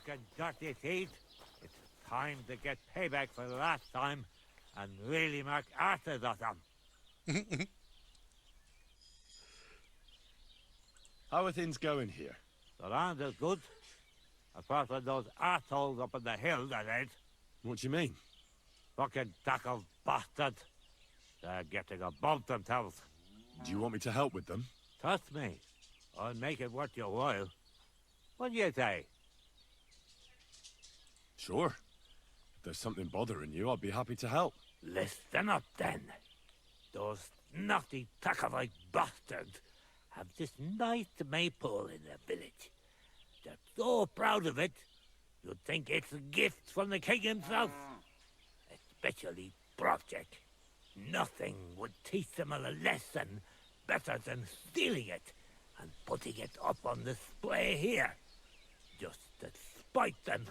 fucking dirty teeth. It's time to get payback for the last time and really make asses of them. How are things going here? The land is good. Apart from those assholes up in the hill, that is. What do you mean? Fucking tackle bastards. They're getting above themselves. Do you want me to help with them? Trust me. I'll make it worth your while. What do you say? Sure. If there's something bothering you, I'll be happy to help. Listen up, then. Those naughty Takavite bastards have this nice maypole in their village. They're so proud of it, you'd think it's a gift from the king himself. Especially Project. Nothing would teach them a lesson better than stealing it and putting it up on display here. Just to spite them.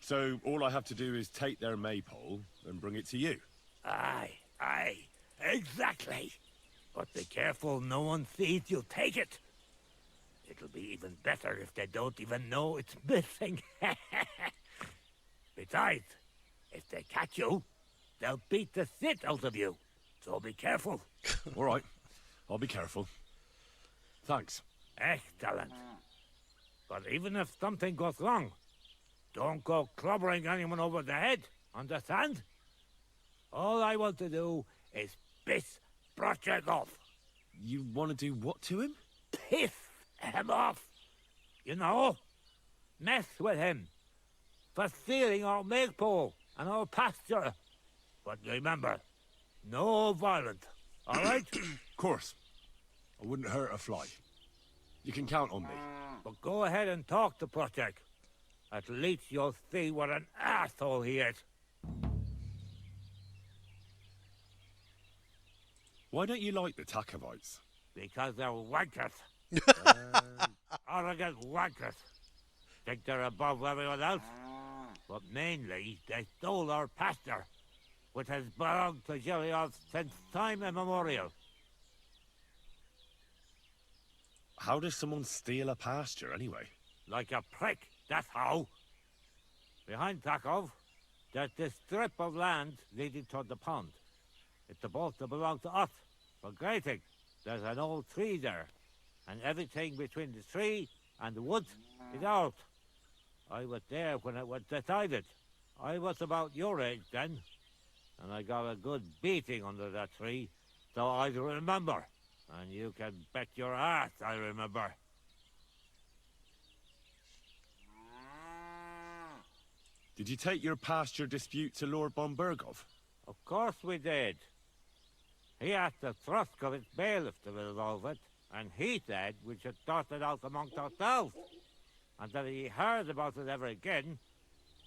So all I have to do is take their maypole and bring it to you? Aye, exactly. But be careful no one sees you take it. It'll be even better if they don't even know it's missing. Besides, if they catch you, they'll beat the shit out of you. So be careful. All right, I'll be careful. Thanks. Excellent. But even if something goes wrong, don't go clobbering anyone over the head, understand? All I want to do is piss Project off. You want to do what to him? Piss him off. You know? Mess with him. For stealing our maypole and our pasture. But remember, no violence, all right? Of course. I wouldn't hurt a fly. You can count on me. But go ahead and talk to Project. At least you'll see what an asshole he is. Why don't you like the Takavites? Because they're wankers. Arrogant wankers. Think they're above everyone else? But mainly, they stole our pasture, which has belonged to Giliov since time immemorial. How does someone steal a pasture, anyway? Like a prick, that's how. Behind Takov, there's this strip of land leading toward the pond. It's supposed to belong to us, for grazing. There's an old tree there, and everything between the tree and the woods is ours. I was there when it was decided. I was about your age then, and I got a good beating under that tree, so I remember. And you can bet your ass I remember. Did you take your pasture dispute to Lord Bombergov? Of course we did. He asked the Thruskovitz bailiff to resolve it, and he said we should sort it out amongst ourselves. And that if he heard about it ever again,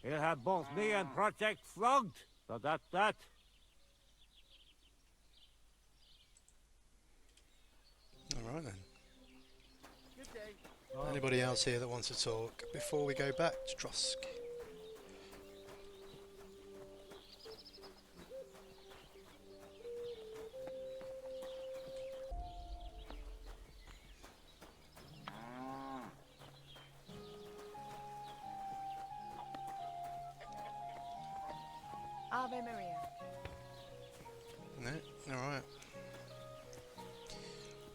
he'll have both me and Project flogged. So that's that. Alright then. Anybody else here that wants to talk before we go back to Trosk? Ave Maria. No? Alright.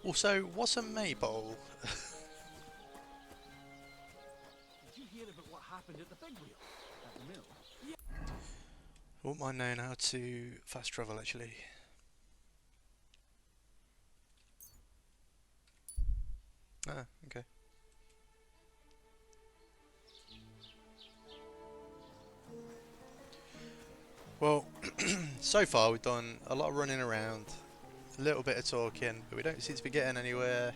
Also, what's a maypole? Did you hear about what happened at the big wheel? At the mill? Yeah. I wouldn't mind knowing how to fast travel actually. Ah, okay. Well, so far we've done a lot of running around, a little bit of talking, but we don't seem to be getting anywhere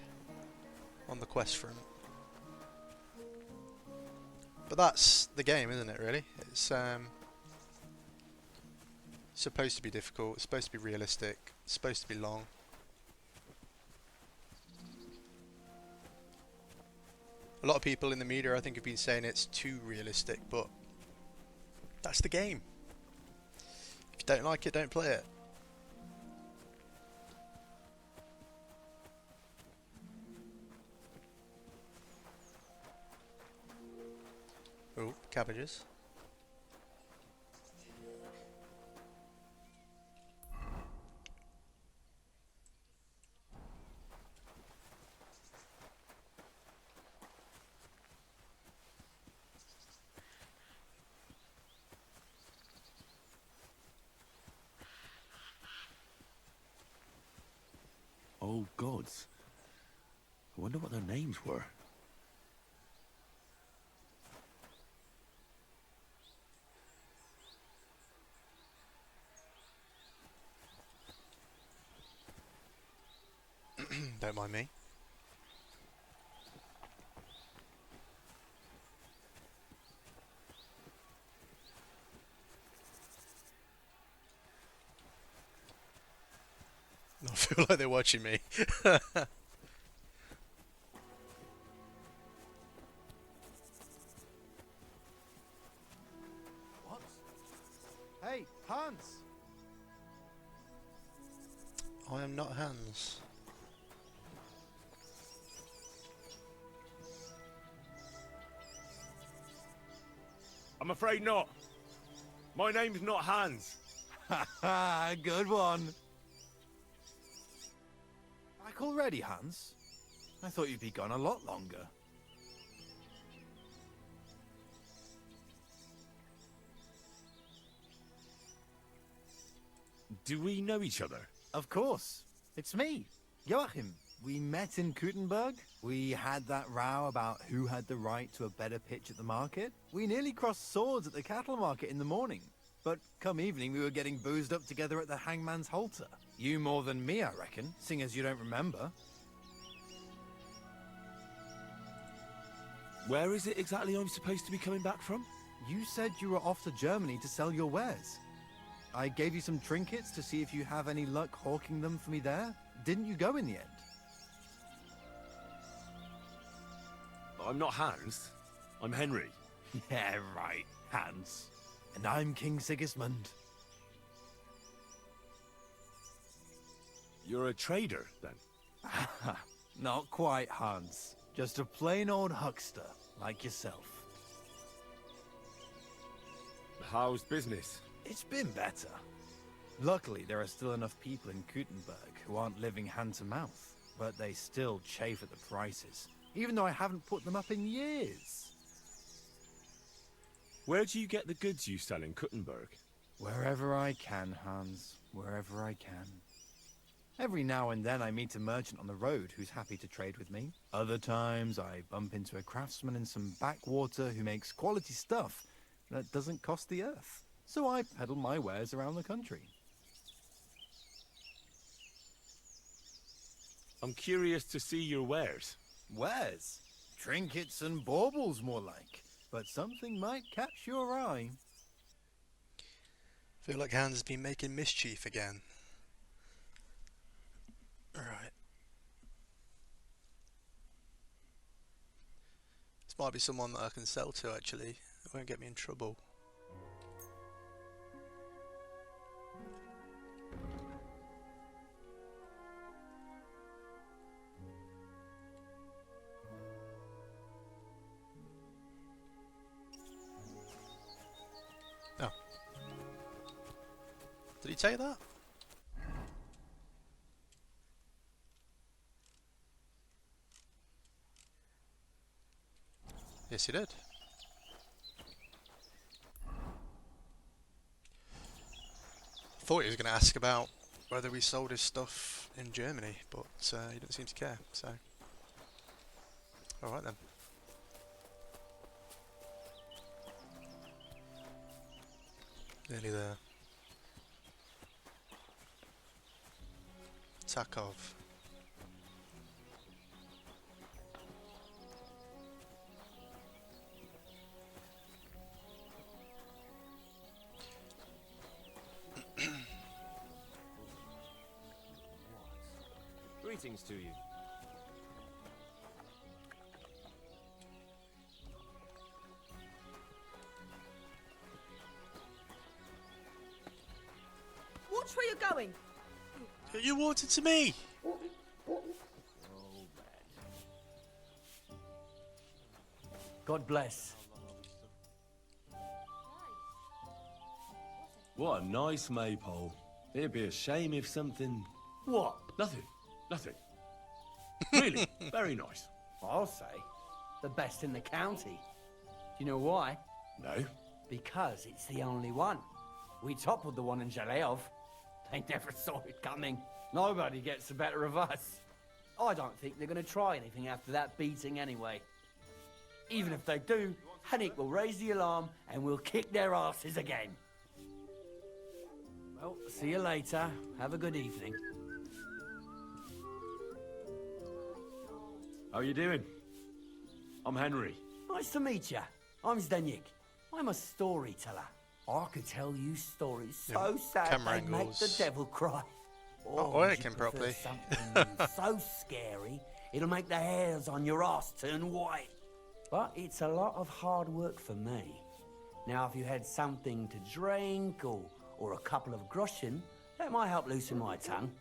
on the quest front. But that's the game, isn't it, really? It's supposed to be difficult, it's supposed to be realistic, it's supposed to be long. A lot of people in the media, I think, have been saying it's too realistic, but that's the game. If you don't like it, don't play it. cabbages. Old gods. I wonder what their names were. Don't mind me. I feel like they're watching me. What? Hey, Hans! I am not Hans. I'm afraid not. My name's not Hans. Ha ha, good one. Back already, Hans? I thought you'd be gone a lot longer. Do we know each other? Of course. It's me, Joachim. We met in Kuttenberg. We had that row about who had the right to a better pitch at the market. We nearly crossed swords at the cattle market in the morning. But come evening, we were getting boozed up together at the hangman's halter. You more than me, I reckon, seeing as you don't remember. Where is it exactly I'm supposed to be coming back from? You said you were off to Germany to sell your wares. I gave you some trinkets to see if you have any luck hawking them for me there. Didn't you go in the end? I'm not Hans. I'm Henry. Yeah, right, Hans. And I'm King Sigismund. You're a trader, then? Not quite, Hans. Just a plain old huckster, like yourself. How's business? It's been better. Luckily, there are still enough people in Kuttenberg who aren't living hand to mouth, but they still chafe at the prices, even though I haven't put them up in years. Where do you get the goods you sell in Kuttenberg? Wherever I can, Hans. Wherever I can. Every now and then I meet a merchant on the road who's happy to trade with me. Other times I bump into a craftsman in some backwater who makes quality stuff that doesn't cost the earth. So I peddle my wares around the country. I'm curious to see your wares. Wares? Trinkets and baubles, more like. But something might catch your eye. Feel like Hans has been making mischief again. Right. This might be someone that I can sell to, actually. It won't get me in trouble. Oh. Did he take that? Yes, he did. Thought he was going to ask about whether we sold his stuff in Germany, but he didn't seem to care, so... Alright then. Nearly there. Takov. Greetings to you. Watch where you're going. You wanted to me! God bless. What a nice maypole. It'd be a shame if something... What? Nothing. Nothing. Really, very nice. I'll say, the best in the county. Do you know why? No? Because it's the only one. We toppled the one in Zhaleov. They never saw it coming. Nobody gets the better of us. I don't think they're going to try anything after that beating anyway. Even if they do, Henrik will raise the alarm and we'll kick their asses again. Well, see you later. Have a good evening. How you doing? I'm Henry. Nice to meet you. I'm Zdeněk. I'm a storyteller. I could tell you stories so sad camera they'd make the angles. devil cry. Not would you working prefer properly. Something new, so scary, it'll make the hairs on your ass turn white. But it's a lot of hard work for me. Now, if you had something to drink or a couple of groschen, that might help loosen my tongue.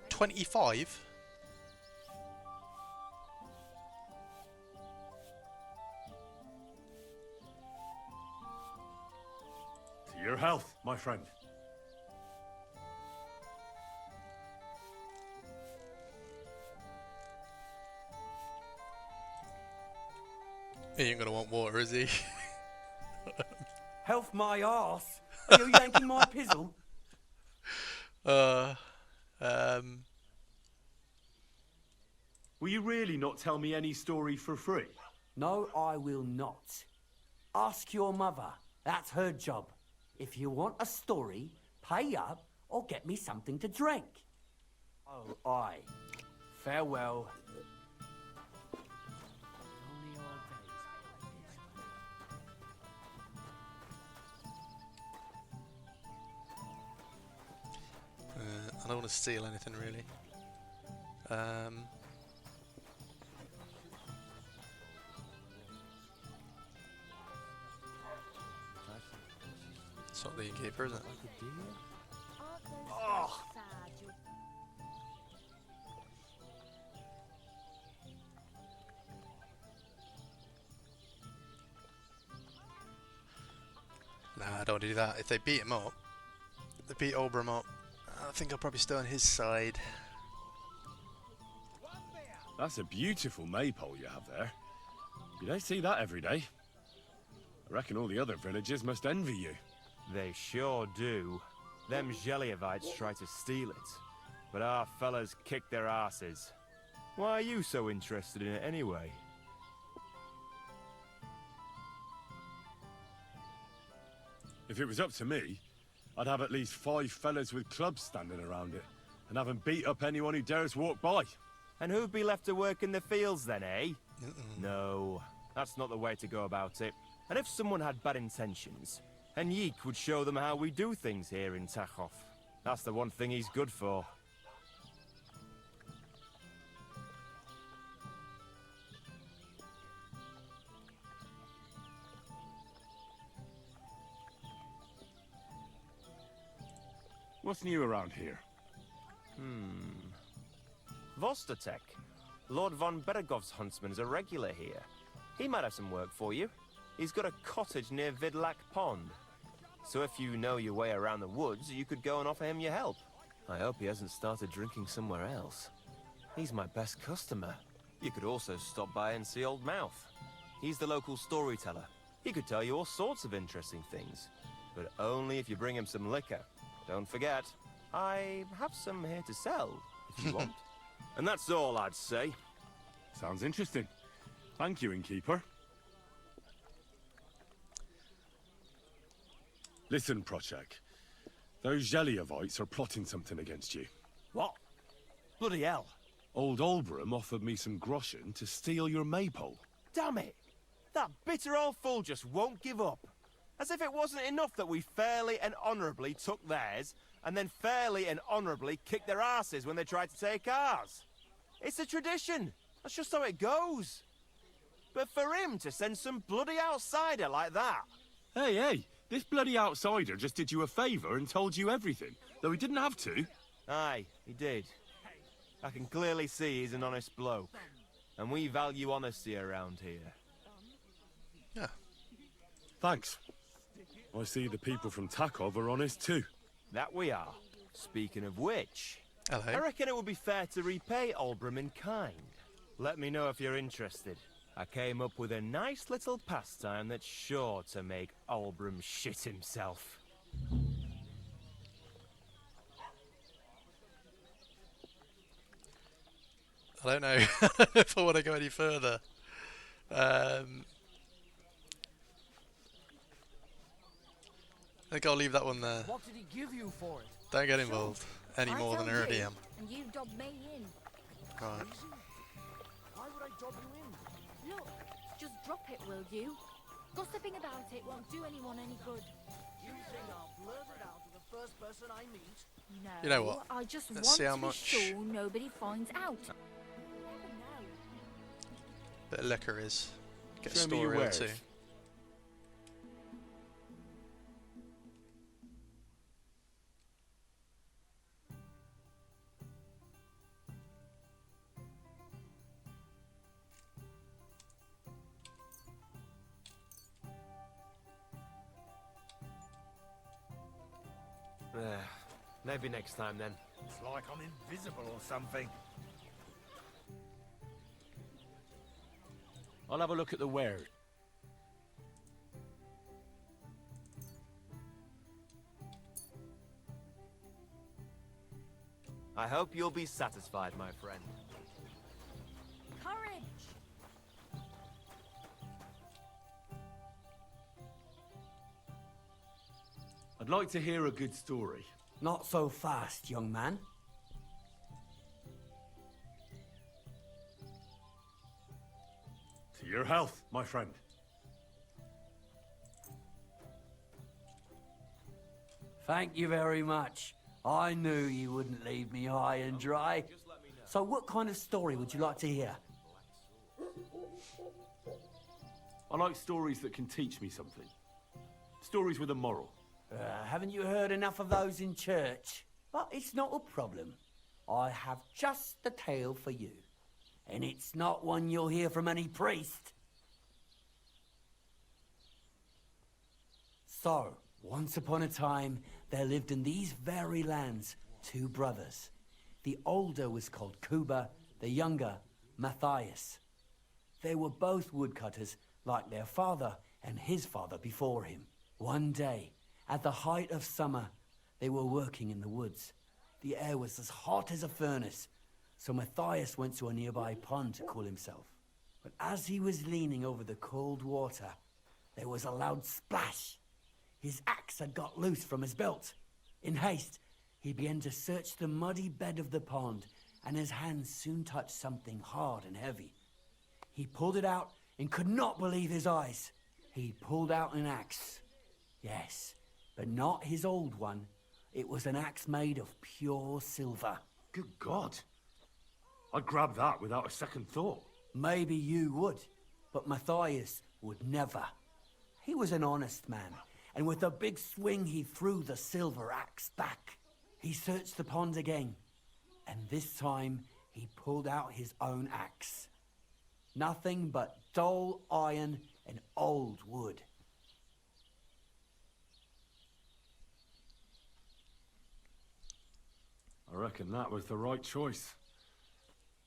$25? To your health, my friend. He ain't gonna want water, is he? Health my arse. Are you yanking my pizzle? Will you really not tell me any story for free? No, I will not. Ask your mother. That's her job. If you want a story, pay up or get me something to drink. Oh, aye. Farewell. I don't want to steal anything really. It's not the innkeeper, is it? Oh. Nah, I don't do that. If they beat him up, they beat Oberon up, I think I'll probably stay on his side. That's a beautiful maypole you have there. You don't see that every day. I reckon all the other villagers must envy you. They sure do. Them Zhelievites try to steal it, but our fellas kick their asses. Why are you so interested in it anyway? If it was up to me, I'd have at least 5 fellas with clubs standing around it, and have 'em beat up anyone who dares walk by. And who'd be left to work in the fields then, eh? No, that's not the way to go about it. And if someone had bad intentions, Henrik would show them how we do things here in Tachov. That's the one thing he's good for. What's new around here? Vostotek. Lord von Beregov's huntsman's a regular here. He might have some work for you. He's got a cottage near Vidlak Pond. So if you know your way around the woods, you could go and offer him your help. I hope he hasn't started drinking somewhere else. He's my best customer. You could also stop by and see Old Mouth. He's the local storyteller. He could tell you all sorts of interesting things. But only if you bring him some liquor. Don't forget, I have some here to sell, if you want. And that's all I'd say. Sounds interesting. Thank you, innkeeper. Listen, Prochek. Those Zhelievites are plotting something against you. What? Bloody hell. Old Olbram offered me some groschen to steal your maypole. Damn it! That bitter old fool just won't give up. As if it wasn't enough that we fairly and honourably took theirs, and then fairly and honourably kicked their asses when they tried to take ours. It's a tradition. That's just how it goes. But for him to send some bloody outsider like that... Hey, this bloody outsider just did you a favour and told you everything, though he didn't have to. Aye, he did. I can clearly see he's an honest bloke. and we value honesty around here. Yeah. Thanks. I see the people from Takov are honest too. That we are. Speaking of which, I Hello. reckon it would be fair to repay Olbram in kind. Let me know if you're interested. I came up with a nice little pastime that's sure to make Olbram shit himself. I don't know if I want to go any further. I think I'll leave that one there. What did he give you for it? Don't get involved any I more than I found already you, am. And you dobbed me in. Right. Why would I dob you in? Look, just drop it, will you? Gossiping about it won't do anyone any good. You think I'll blurt it out to the first person I meet? No, You know what? I just Let's want see how to be much- sure nobody finds out. Never know. Bit of liquor is. Get a Show me your story or wares. two. Maybe next time then. It's like I'm invisible or something. I'll have a look at the wares. I hope you'll be satisfied, my friend. Courage! I'd like to hear a good story. Not so fast, young man. To your health, my friend. Thank you very much. I knew you wouldn't leave me high and dry. So what kind of story would you like to hear? I like stories that can teach me something. Stories with a moral. Haven't you heard enough of those in church? But it's not a problem. I have just the tale for you. And it's not one you'll hear from any priest. So, once upon a time, there lived in these very lands 2 brothers. The older was called Kuba, the younger, Matthias. They were both woodcutters, like their father and his father before him. One day, at the height of summer, they were working in the woods. The air was as hot as a furnace, so Matthias went to a nearby pond to cool himself. But as he was leaning over the cold water, there was a loud splash. His axe had got loose from his belt. In haste, he began to search the muddy bed of the pond, and his hands soon touched something hard and heavy. He pulled it out and could not believe his eyes. He pulled out an axe. Yes, but not his old one. It was an axe made of pure silver. Good God. I'd grab that without a second thought. Maybe you would, but Matthias would never. He was an honest man, and with a big swing he threw the silver axe back. He searched the pond again, and this time he pulled out his own axe. Nothing but dull iron and old wood. I reckon that was the right choice.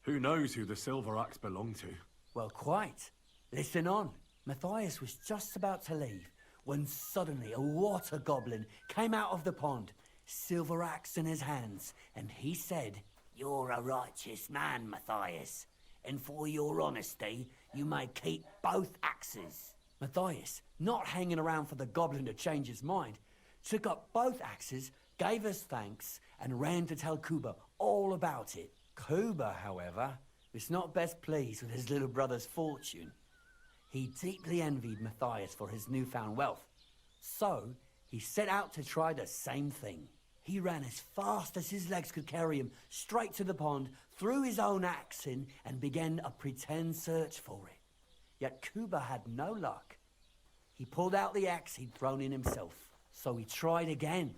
Who knows who the silver axe belonged to? Well, quite. Listen on. Matthias was just about to leave when suddenly a water goblin came out of the pond, silver axe in his hands, and he said, "You're a righteous man, Matthias, and for your honesty, you may keep both axes." Matthias, not hanging around for the goblin to change his mind, took up both axes, gave us thanks, and ran to tell Kuba all about it. Kuba, however, was not best pleased with his little brother's fortune. He deeply envied Matthias for his newfound wealth. So, he set out to try the same thing. He ran as fast as his legs could carry him straight to the pond, threw his own axe in, and began a pretend search for it. Yet Kuba had no luck. He pulled out the axe he'd thrown in himself. So he tried again.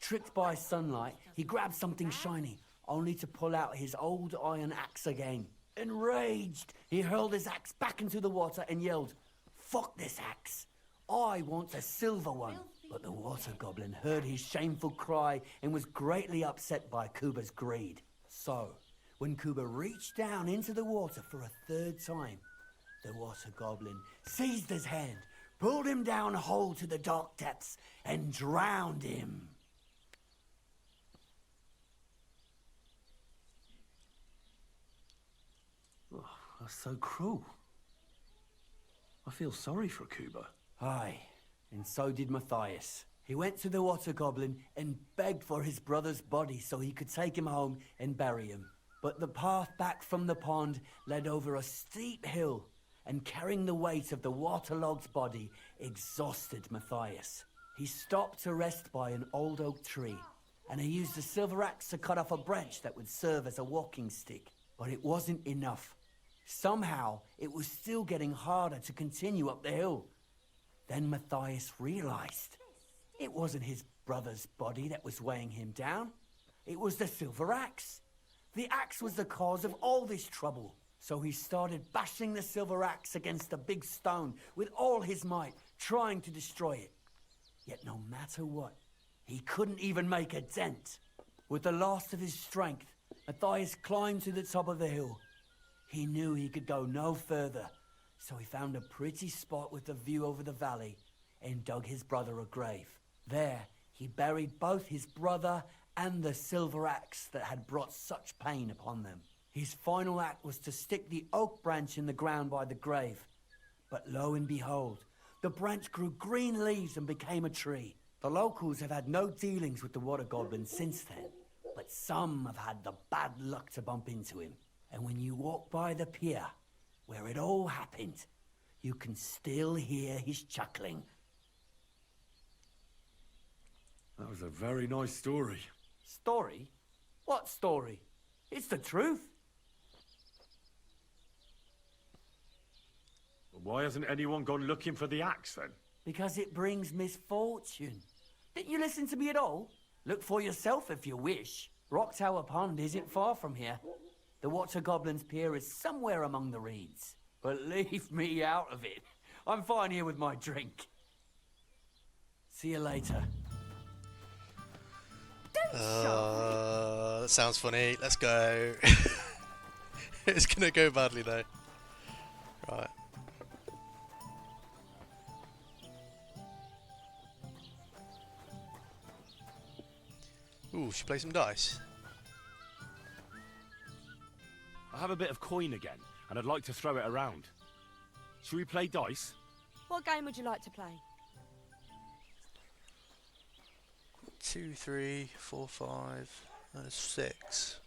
Tricked by sunlight, he grabbed something shiny, only to pull out his old iron axe again. Enraged, he hurled his axe back into the water and yelled, "Fuck this axe! I want a silver one!" But the water goblin heard his shameful cry and was greatly upset by Kuba's greed. So, when Kuba reached down into the water for a third time, the water goblin seized his hand, pulled him down whole to the dark depths, and drowned him. Oh, that's so cruel. I feel sorry for Kuba. Aye, and so did Matthias. He went to the water goblin and begged for his brother's body so he could take him home and bury him. But the path back from the pond led over a steep hill, and carrying the weight of the waterlogged body exhausted Matthias. He stopped to rest by an old oak tree, and he used a silver axe to cut off a branch that would serve as a walking stick. But it wasn't enough. Somehow, it was still getting harder to continue up the hill. Then Matthias realized it wasn't his brother's body that was weighing him down. It was the silver axe. The axe was the cause of all this trouble. So he started bashing the silver axe against a big stone with all his might, trying to destroy it. Yet no matter what, he couldn't even make a dent. With the last of his strength, Matthias climbed to the top of the hill. He knew he could go no further, so he found a pretty spot with a view over the valley and dug his brother a grave. There, he buried both his brother and the silver axe that had brought such pain upon them. His final act was to stick the oak branch in the ground by the grave. But lo and behold, the branch grew green leaves and became a tree. The locals have had no dealings with the water goblin since then, but some have had the bad luck to bump into him. And when you walk by the pier where it all happened, you can still hear his chuckling. That was a very nice story. Story? What story? It's the truth. Why hasn't anyone gone looking for the axe then? Because it brings misfortune. Didn't you listen to me at all? Look for yourself if you wish. Rock Tower Pond isn't far from here. The Water Goblin's Pier is somewhere among the reeds. But leave me out of it. I'm fine here with my drink. See you later. That sounds funny. Let's go. It's gonna go badly though. Right. Ooh, should play some dice. I have a bit of coin again, and I'd like to throw it around. Should we play dice? What game would you like to play? 2, 3, 4, 5, 6.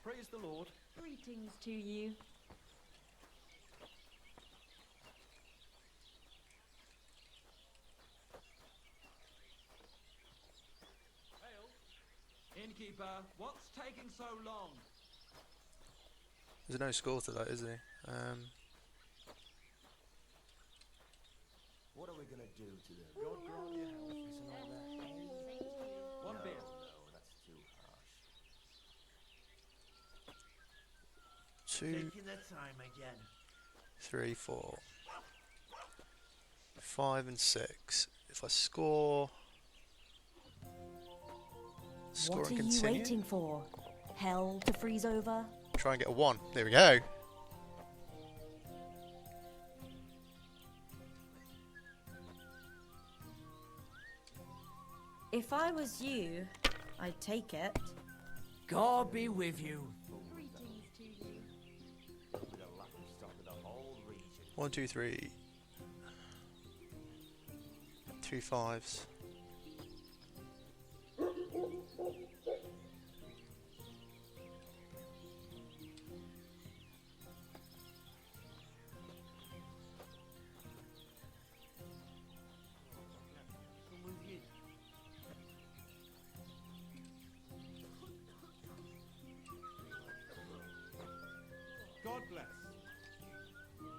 Praise the Lord. Greetings to you. Innkeeper, what's taking so long? There's no score to that, is there? What are we gonna do to them? God grant you health and all that. One beer. No, that's too harsh. 2, Taking their time again. 3, 4, 5 and 6. If I score What are and you continue. waiting for? Hell to freeze over? Try and get a 1. There we go. If I was you, I'd take it. God be with you. Greetings to you. 1, 2, 3. 2 5s. God bless.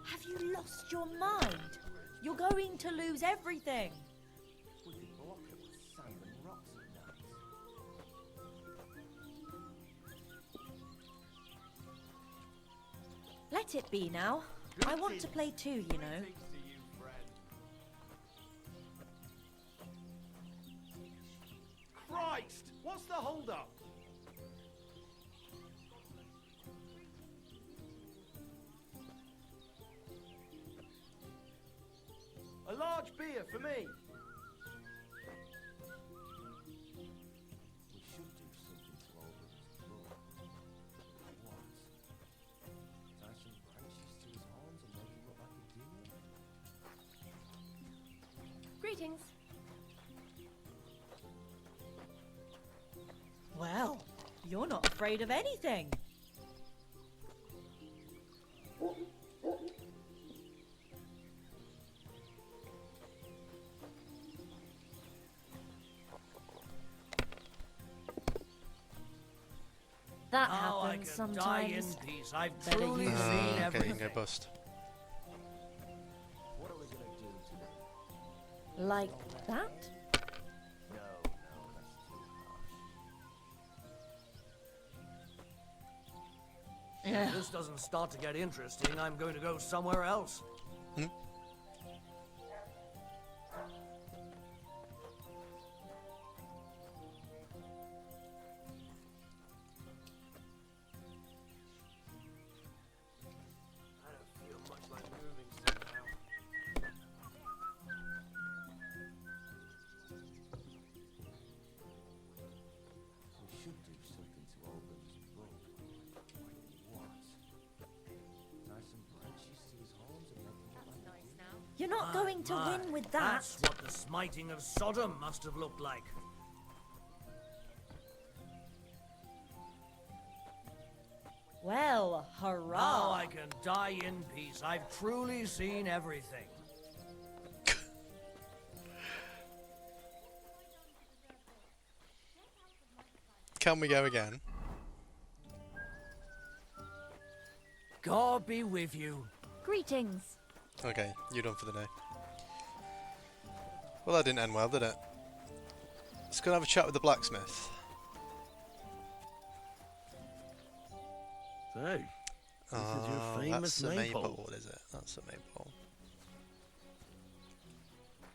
Have you lost your mind? You're going to lose everything. We could block it with sand and rocks at night. Let it be now. I want to play too, you know. Christ! What's the hold-up? A large beer for me. We should do something to open his throat. What? Tie some branches to his horns and make him look like a deer? Greetings. Well, you're not afraid of anything. That happens sometimes. Peace. I've Better truly use seen me. Okay, you everything. can go bust. What are we gonna do today? Like that? No, that's too harsh. If this doesn't start to get interesting, I'm going to go somewhere else. I don't feel much like moving somehow. We should do something to open his throat. What? Tie some branches to his horns and make him look like a deer? You're not going to win with that. That's what the smiting of Sodom must have looked like. Well, Now hurrah. I can die in peace. I've truly seen everything. Can we go again? God be with you. Greetings. Okay, you're done for the day. Well, that didn't end well, did it? Let's go and have a chat with the blacksmith. So, this is your famous that's the maypole. maypole, is it? That's the maypole.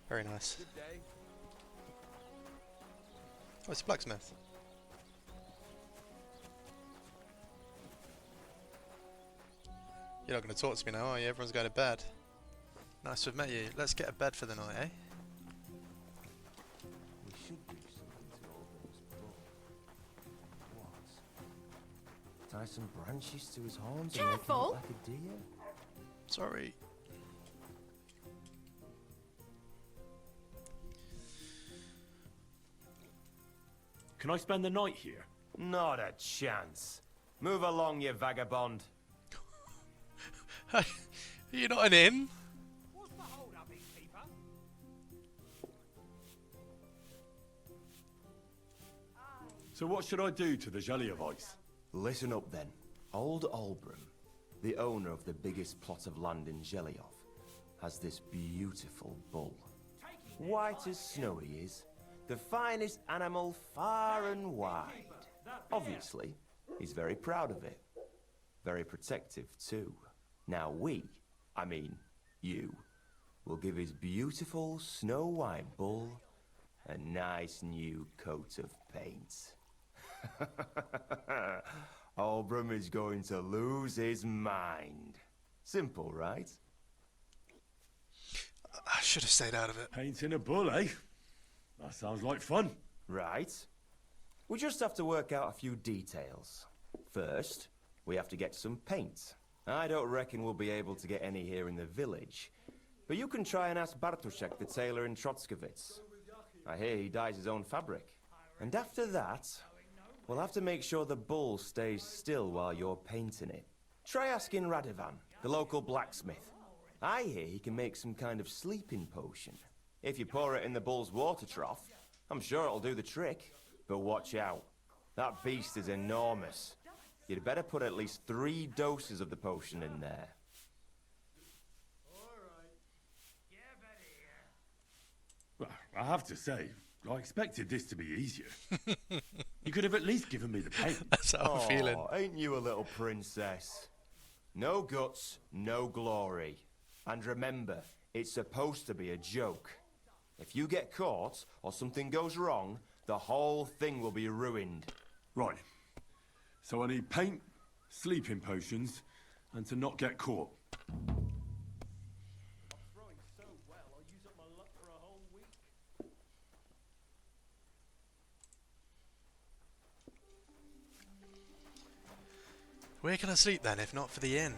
Very nice. Oh, it's a blacksmith. You're not going to talk to me now, are you? Everyone's going to bed. Nice to have met you. Let's get a bed for the night, eh? We should do something to open his throat. What? Tie some branches to his horns and make him Careful. look like a deer? Sorry. Can I spend the night here? Not a chance. Move along, you vagabond. You're not an inn? What's the hold up, innkeeper? So what should I do to the jelly of ice? Listen up then. Old Albram, the owner of the biggest plot of land in Zhelyov, has this beautiful bull. White as snow he is. The finest animal far and wide. Obviously, he's very proud of it. Very protective too. Now I mean you, will give his beautiful snow-white bull a nice new coat of paint. Albram is going to lose his mind. Simple, right? I should have stayed out of it. Painting a bull, eh? That sounds like fun. Right. We just have to work out a few details. First, we have to get some paint. I don't reckon we'll be able to get any here in the village. But you can try and ask Bartoszek, the tailor in Trotskovitz. I hear he dyes his own fabric. And after that, we'll have to make sure the bull stays still while you're painting it. Try asking Radovan, the local blacksmith. I hear he can make some kind of sleeping potion. If you pour it in the bull's water trough, I'm sure it'll do the trick. But watch out. That beast is enormous. You'd better put at least 3 doses of the potion in there. Well, I have to say, I expected this to be easier. You could have at least given me the paint. That's how I'm feeling. Ain't you a little princess? No guts, no glory. And remember, it's supposed to be a joke. If you get caught or something goes wrong, the whole thing will be ruined. Right. So I need paint, sleeping potions, and to not get caught. Where can I sleep then, if not for the inn?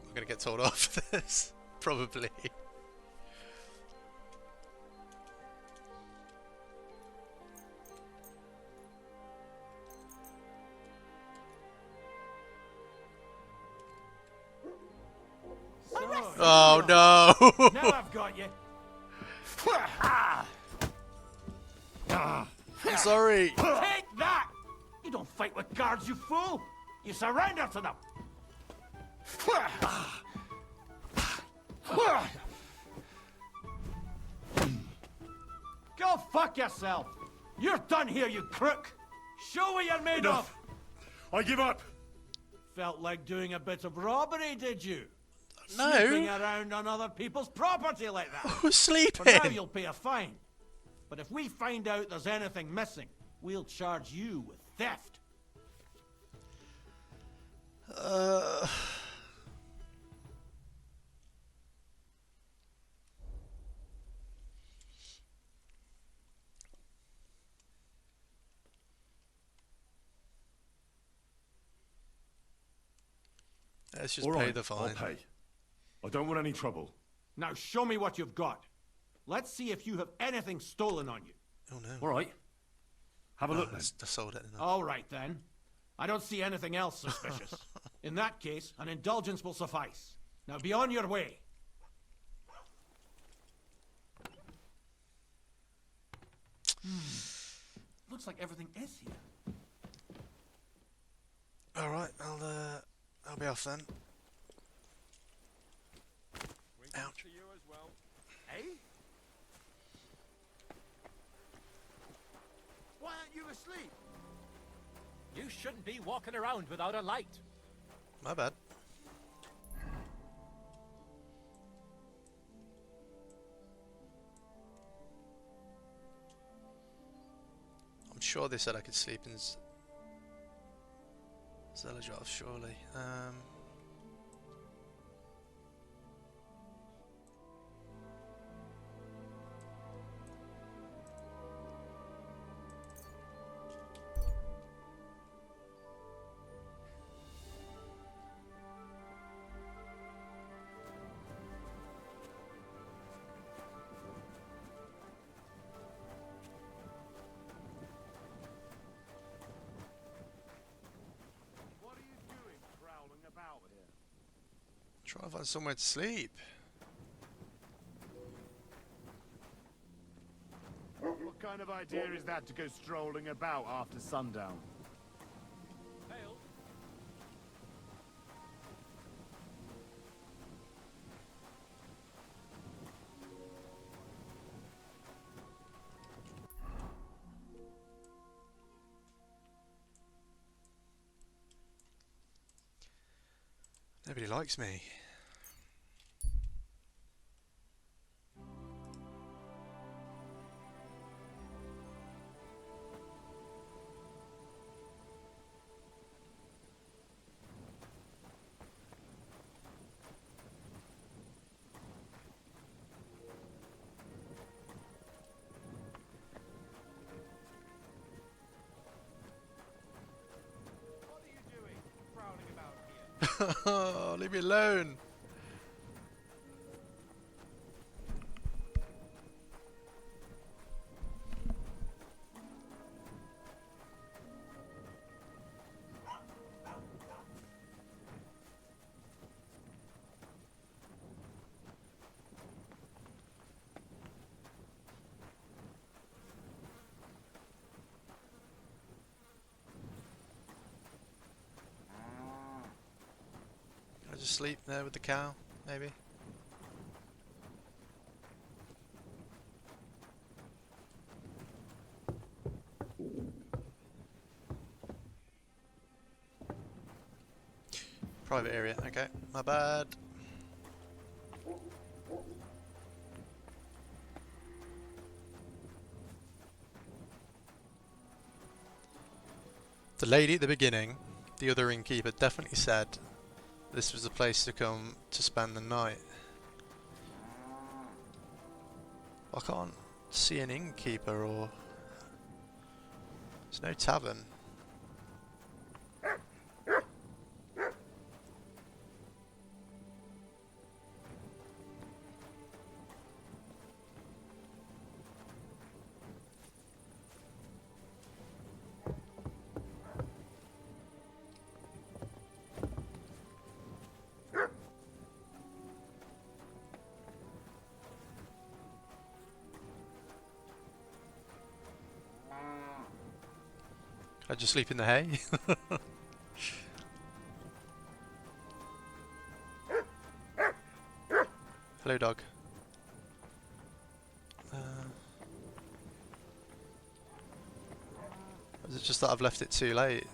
I'm gonna get told off for this, probably. Oh no! Now I've got you. I'm sorry. Take that! You don't fight with guards, you fool! You surrender to them! Go fuck yourself! You're done here, you crook! Show what you're made Enough. of! I give up! Felt like doing a bit of robbery, did you? No. Sleeping around on other people's property like that. Who's For now, sleeping? you'll pay a fine. But if we find out there's anything missing, we'll charge you with theft. Let's just All pay right, the fine. I'll pay. I don't want any trouble. Now show me what you've got. Let's see if you have anything stolen on you. Oh no. All right. Have a look then. I sold it. All right then. I don't see anything else suspicious. In that case, an indulgence will suffice. Now be on your way. Looks like everything is here. All right, I'll be off then. Ouch. Eh? Why aren't you asleep? You shouldn't be walking around without a light. My bad. I'm sure they said I could sleep in Zxaps, surely. What are you doing prowling about here? Try to find somewhere to sleep. What kind of idea is that to go strolling about after sundown? Hail. Nobody likes me. What are you doing prowling about here? Oh, leave me alone. sleep there with the cow, maybe? Private area, okay, my bad. The lady at the beginning, the other innkeeper, definitely said this was the place to come to spend the night. I can't see an innkeeper or... There's no tavern. I just sleep in the hay. Hello, dog. Is it just that I've left it too late?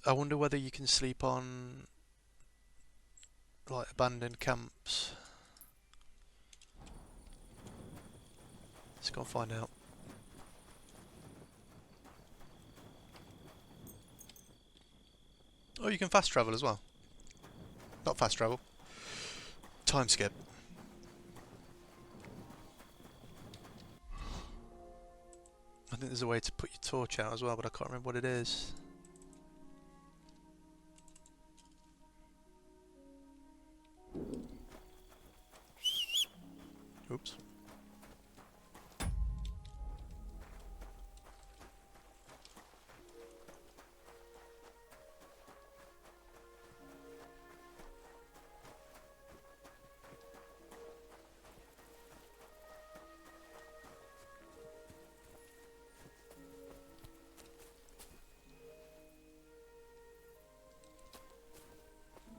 I wonder whether you can sleep on like abandoned camps. Let's go and find out. Oh, you can fast travel as well. Not fast travel. Time skip. I think there's a way to put your torch out as well, but I can't remember what it is. Oops.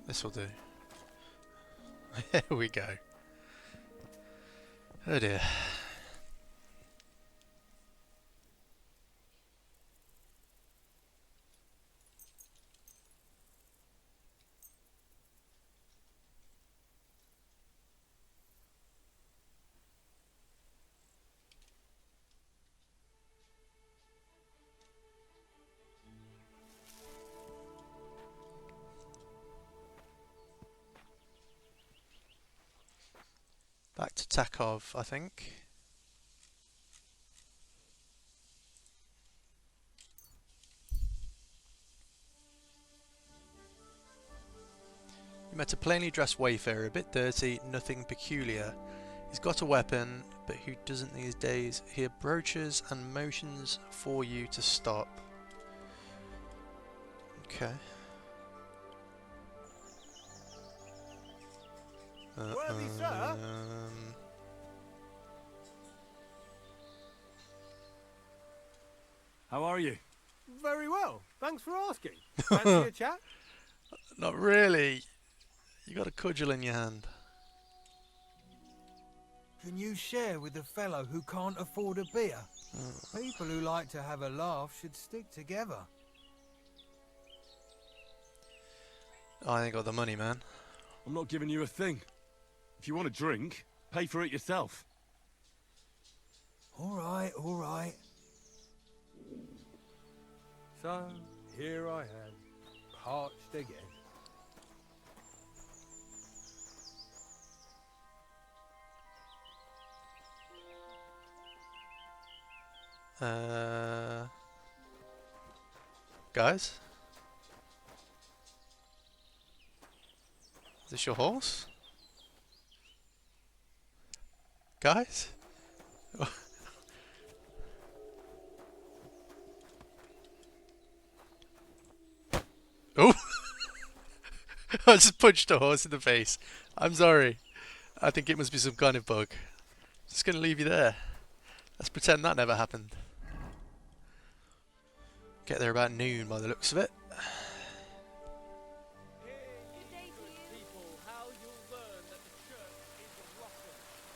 This will do. Here we go. Oh dear. Back to Takov, I think. You met a plainly dressed wayfarer, a bit dirty, nothing peculiar. He's got a weapon, but who doesn't these days? He approaches and motions for you to stop. Okay. Worthy sir? How are you? Very well. Thanks for asking. Fancy a chat? Not really. You got a cudgel in your hand. Can you share with a fellow who can't afford a beer? People who like to have a laugh should stick together. I ain't got the money, man. I'm not giving you a thing. If you want a drink, pay for it yourself. All right, all right. So, here I am, parched again. Guys? this your horse? Guys? Oh! I just punched a horse in the face. I'm sorry. I think it must be some kind of bug. Just gonna leave you there. Let's pretend that never happened. Get there about noon by the looks of it.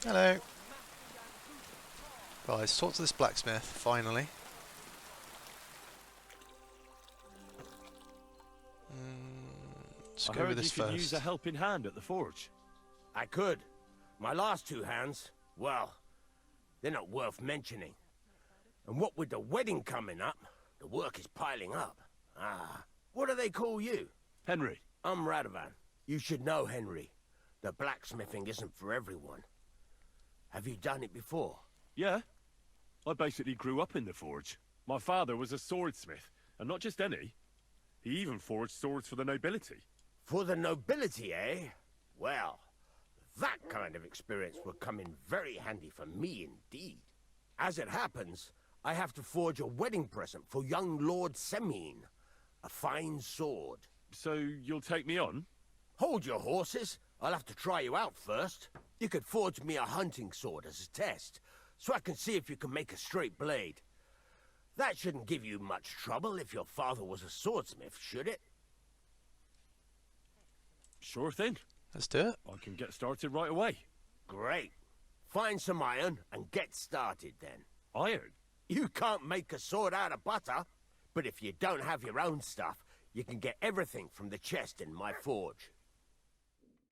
Hello. Right, let's talk to this blacksmith, finally. Let's go with this you could first. use a helping hand at the forge. I could. My last two hands, well, they're not worth mentioning. And what with the wedding coming up, the work is piling up. Ah, what do they call you? Henry. I'm Radovan. You should know, Henry. The blacksmithing isn't for everyone. Have you done it before? Yeah. I basically grew up in the forge. My father was a swordsmith, and not just any. He even forged swords for the nobility. For the nobility, eh? Well, that kind of experience would come in very handy for me indeed. As it happens, I have to forge a wedding present for young Lord Semine. A fine sword. So you'll take me on? Hold your horses. I'll have to try you out first. You could forge me a hunting sword as a test, so I can see if you can make a straight blade. That shouldn't give you much trouble if your father was a swordsmith, should it? Sure thing. Let's do it. I can get started right away. Great. Find some iron and get started then. Iron? You can't make a sword out of butter, but if you don't have your own stuff, you can get everything from the chest in my forge.